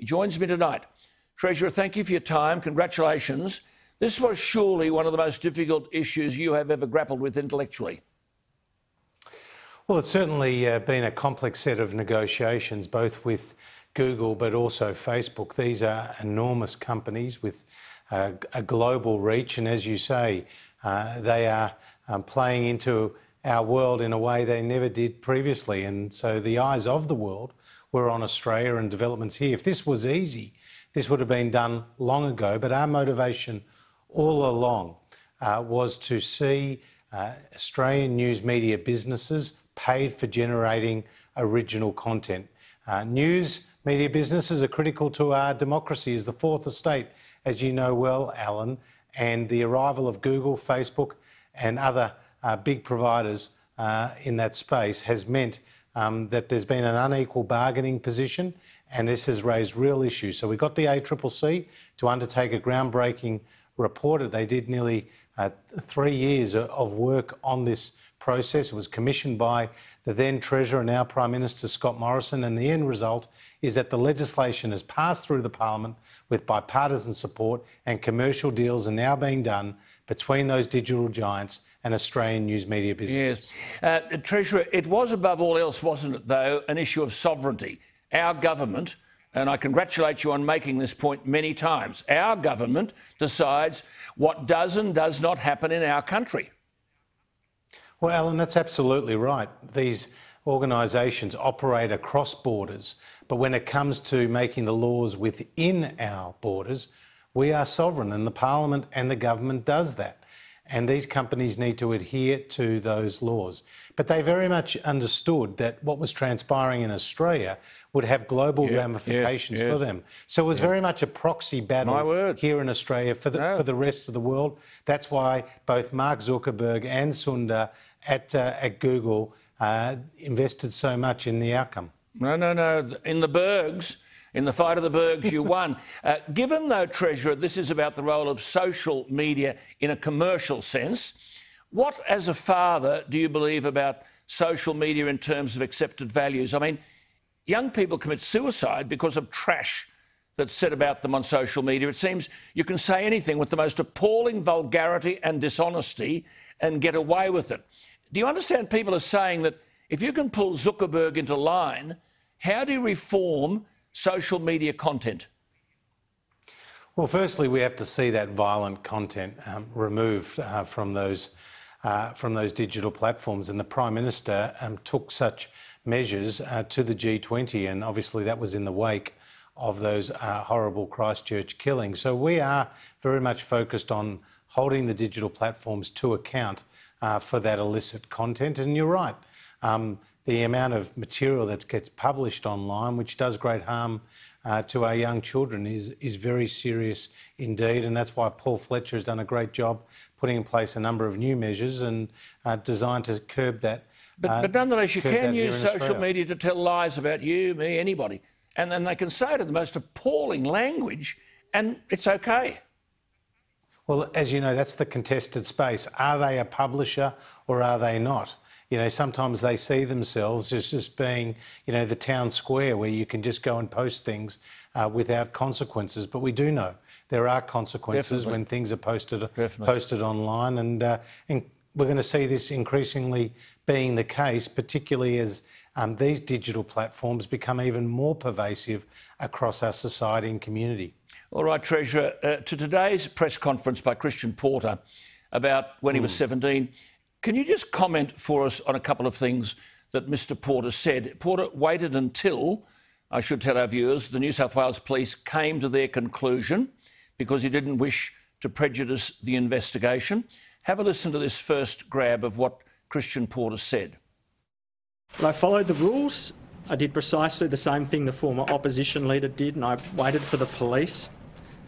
He joins me tonight. Treasurer, thank you for your time. Congratulations. This was surely one of the most difficult issues you have ever grappled with intellectually. Well, it's certainly been a complex set of negotiations, both with Google but also Facebook. These are enormous companies with a global reach, and as you say, they are playing into our world in a way they never did previously. And so the eyes of the world were on Australia and developments here. If this was easy, this would have been done long ago, but our motivation all along was to see Australian news media businesses paid for generating original content. News media businesses are critical to our democracy as the fourth estate, as you know well, Alan, and the arrival of Google, Facebook and other big providers in that space has meant that there's been an unequal bargaining position, and this has raised real issues. So we got the ACCC to undertake a groundbreaking report. They did nearly 3 years of work on this process. It was commissioned by the then Treasurer and now Prime Minister Scott Morrison, and the end result is that the legislation has passed through the Parliament with bipartisan support, and commercial deals are now being done between those digital giants and Australian news media businesses. Yes. Treasurer, it was above all else, wasn't it, though, an issue of sovereignty. Our government, and I congratulate you on making this point many times, our government decides what does and does not happen in our country. Well, Alan, that's absolutely right. These organisations operate across borders, but when it comes to making the laws within our borders, we are sovereign, and the Parliament and the government does that. And these companies need to adhere to those laws. But they very much understood that what was transpiring in Australia would have global ramifications for them. So it was very much a proxy battle here in Australia for the rest of the world. That's why both Mark Zuckerberg and Sundar at Google invested so much in the outcome. No. In the Bergs, in the fight of the Bergs, you won. Given, though, Treasurer, this is about the role of social media in a commercial sense, what, as a father, do you believe about social media in terms of accepted values? I mean, young people commit suicide because of trash that's said about them on social media. It seems you can say anything with the most appalling vulgarity and dishonesty and get away with it. Do you understand people are saying that if you can pull Zuckerberg into line, how do you reform social media content? Well, firstly, we have to see that violent content removed from those digital platforms, and the Prime Minister took such measures to the G20, and obviously that was in the wake of those horrible Christchurch killings. So we are very much focused on holding the digital platforms to account for that illicit content. And you're right, the amount of material that gets published online, which does great harm to our young children, is very serious indeed. And that's why Paul Fletcher has done a great job putting in place a number of new measures and designed to curb that. But nonetheless, you can use social media to tell lies about you, me, anybody. And then they can say it in the most appalling language, and it's okay. Well, as you know, that's the contested space. Are they a publisher or are they not? You know, sometimes they see themselves as just being, you know, the town square where you can just go and post things without consequences. But we do know there are consequences when things are posted online, and we're going to see this increasingly being the case, particularly as these digital platforms become even more pervasive across our society and community. All right, Treasurer, to today's press conference by Christian Porter about when he was 17, can you just comment for us on a couple of things that Mr Porter said? Porter waited until, I should tell our viewers, the New South Wales Police came to their conclusion because he didn't wish to prejudice the investigation. Have a listen to this first grab of what Christian Porter said. I followed the rules. I did precisely the same thing the former opposition leader did, and I waited for the police.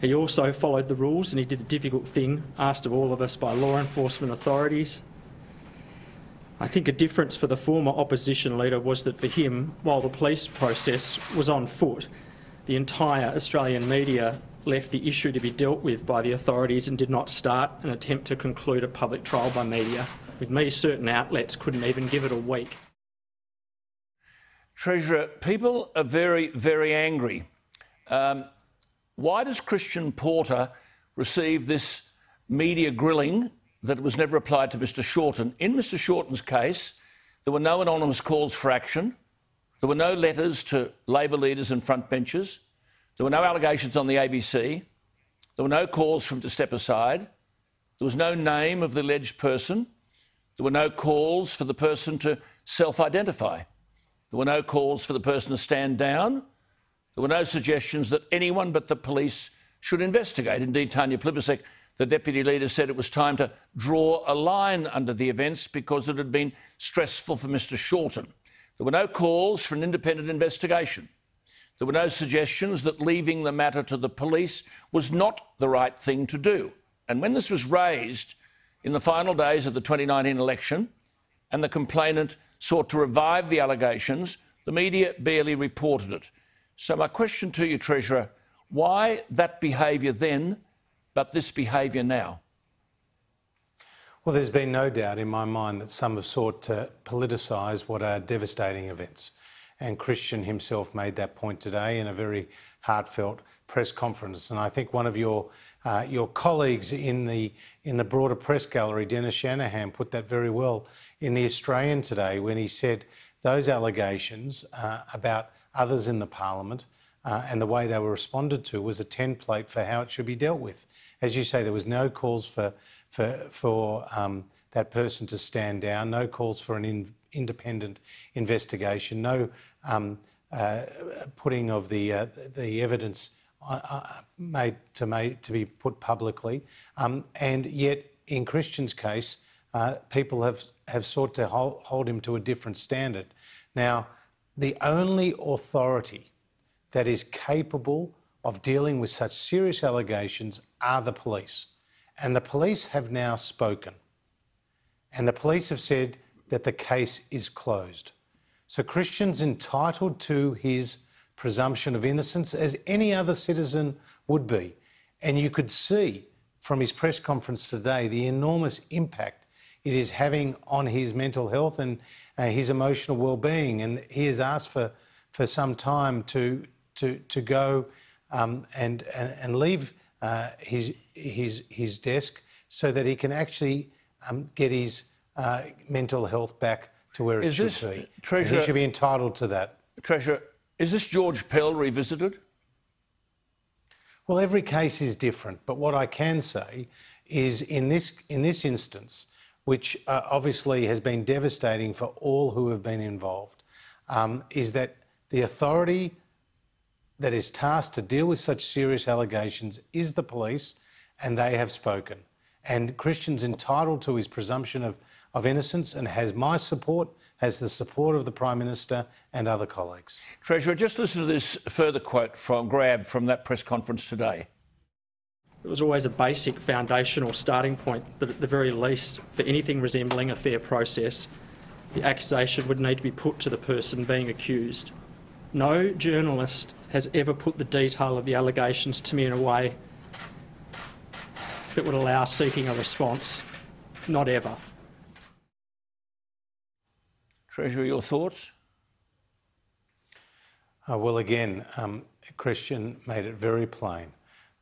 He also followed the rules, and he did the difficult thing asked of all of us by law enforcement authorities. I think a difference for the former opposition leader was that for him, while the police process was on foot, the entire Australian media left the issue to be dealt with by the authorities and did not start an attempt to conclude a public trial by media. With me, certain outlets couldn't even give it a week. Treasurer, people are very, very angry Why does Christian Porter receive this media grilling that was never applied to Mr Shorten? In Mr Shorten's case, there were no anonymous calls for action. There were no letters to Labor leaders and frontbenchers. There were no allegations on the ABC. There were no calls for him to step aside. There was no name of the alleged person. There were no calls for the person to self-identify. There were no calls for the person to stand down. There were no suggestions that anyone but the police should investigate. Indeed, Tanya Plibersek, the deputy leader, said it was time to draw a line under the events because it had been stressful for Mr Shorten. There were no calls for an independent investigation. There were no suggestions that leaving the matter to the police was not the right thing to do. And when this was raised in the final days of the 2019 election and the complainant sought to revive the allegations, the media barely reported it. So my question to you, Treasurer, why that behaviour then, but this behaviour now? Well, there's been no doubt in my mind that some have sought to politicise what are devastating events. And Christian himself made that point today in a very heartfelt press conference. And I think one of your colleagues in the broader press gallery, Dennis Shanahan, put that very well in The Australian today when he said those allegations about others in the parliament and the way they were responded to was a template for how it should be dealt with. As you say, there was no calls for that person to stand down, no calls for an independent investigation, no putting of the evidence made to be put publicly, and yet in Christian's case, people have sought to hold him to a different standard. Now, the only authority that is capable of dealing with such serious allegations are the police. And the police have now spoken. And the police have said that the case is closed. So Christian's entitled to his presumption of innocence as any other citizen would be. And you could see from his press conference today the enormous impact it is having on his mental health and his emotional well-being. And he has asked for some time to go and leave his desk so that he can actually get his mental health back to where it should be. Treasurer, he should be entitled to that. Treasurer, is this George Pell revisited? Well, every case is different, but what I can say is in this instance, which obviously has been devastating for all who have been involved, is that the authority that is tasked to deal with such serious allegations is the police, and they have spoken. And Christian's entitled to his presumption of innocence and has my support, has the support of the Prime Minister and other colleagues. Treasurer, just listen to this further quote from that press conference today. It was always a basic foundational starting point that at the very least, for anything resembling a fair process, the accusation would need to be put to the person being accused. No journalist has ever put the detail of the allegations to me in a way that would allow seeking a response. Not ever. Treasurer, your thoughts? Well, again, Christian made it very plain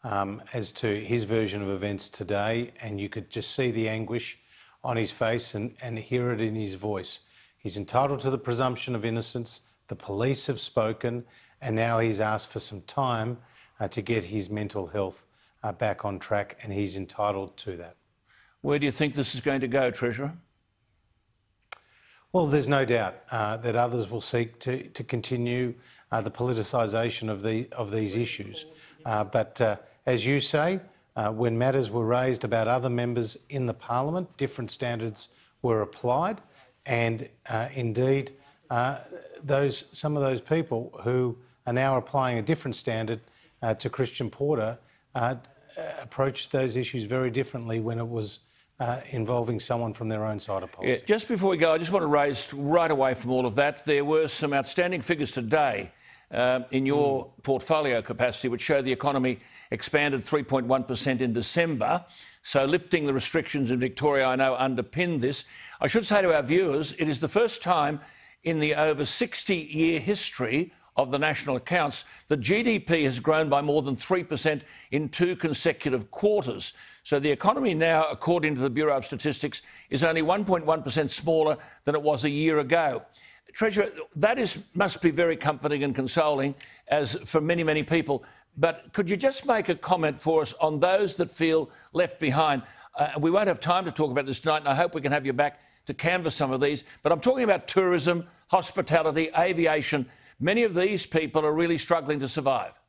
as to his version of events today, and you could just see the anguish on his face and hear it in his voice. He's entitled to the presumption of innocence. The police have spoken, and now he's asked for some time to get his mental health back on track, and he's entitled to that. Where do you think this is going to go, Treasurer? Well, there's no doubt that others will seek to continue the politicisation of these issues. But as you say, when matters were raised about other members in the Parliament, different standards were applied, and indeed some of those people who are now applying a different standard to Christian Porter approached those issues very differently when it was involving someone from their own side of politics. Yeah, just before we go, I just want to raise right away from all of that, there were some outstanding figures today in your portfolio capacity which show the economy expanded 3.1% in December. So lifting the restrictions in Victoria, I know, underpinned this. I should say to our viewers, it is the first time in the over 60-year history of the national accounts, the GDP has grown by more than 3% in 2 consecutive quarters. So the economy now, according to the Bureau of Statistics, is only 1.1% smaller than it was a year ago. Treasurer, that must be very comforting and consoling as for many, many people. But could you just make a comment for us on those that feel left behind? We won't have time to talk about this tonight, and I hope we can have you back to canvass some of these. But I'm talking about tourism, hospitality, aviation. Many of these people are really struggling to survive.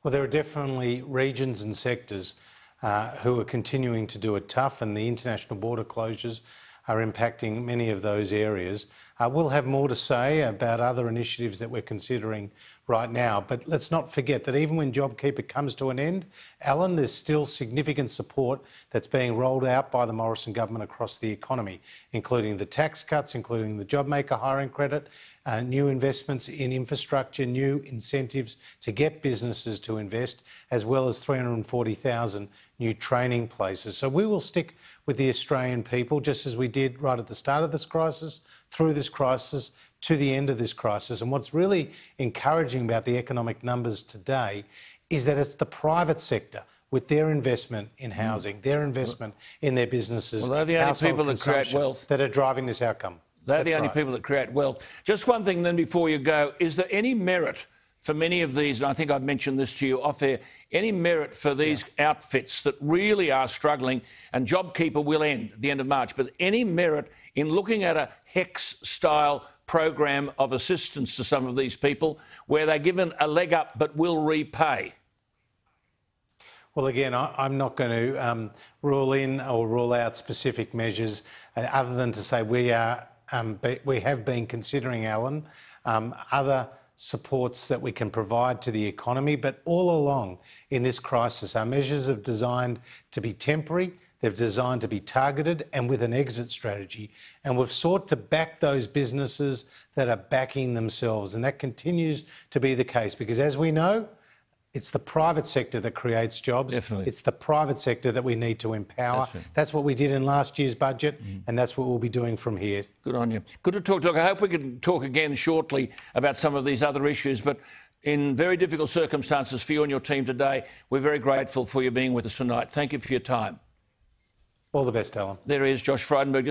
Well, there are definitely regions and sectors who are continuing to do it tough, and the international border closures are impacting many of those areas. We'll have more to say about other initiatives that we're considering right now, but let's not forget that even when JobKeeper comes to an end, Alan, there's still significant support that's being rolled out by the Morrison government across the economy, including the tax cuts, including the JobMaker hiring credit, new investments in infrastructure, new incentives to get businesses to invest, as well as 340,000 new training places. So we will stick with the Australian people, just as we did right at the start of this crisis, through this crisis, to the end of this crisis. And what's really encouraging about the economic numbers today is that it's the private sector with their investment in housing, their investment in their businesses, well, they're the only people that create wealth, that are driving this outcome. They're the only people that create wealth. Just one thing then before you go, is there any merit for many of these, and I think I've mentioned this to you off air, any merit for these outfits that really are struggling, and JobKeeper will end at the end of March, but any merit in looking at a HEX-style program of assistance to some of these people where they're given a leg up but will repay? Well, again, I'm not going to rule in or rule out specific measures other than to say we have been considering, Alan, other supports that we can provide to the economy. But all along in this crisis, our measures are designed to be temporary, they're designed to be targeted and with an exit strategy. And we've sought to back those businesses that are backing themselves. And that continues to be the case because, as we know, it's the private sector that creates jobs. Definitely. It's the private sector that we need to empower. That's what we did in last year's budget, and that's what we'll be doing from here. Good on you. Good to talk to you. I hope we can talk again shortly about some of these other issues, but in very difficult circumstances for you and your team today, we're very grateful for you being with us tonight. Thank you for your time. All the best, Alan. There is Josh Frydenberg.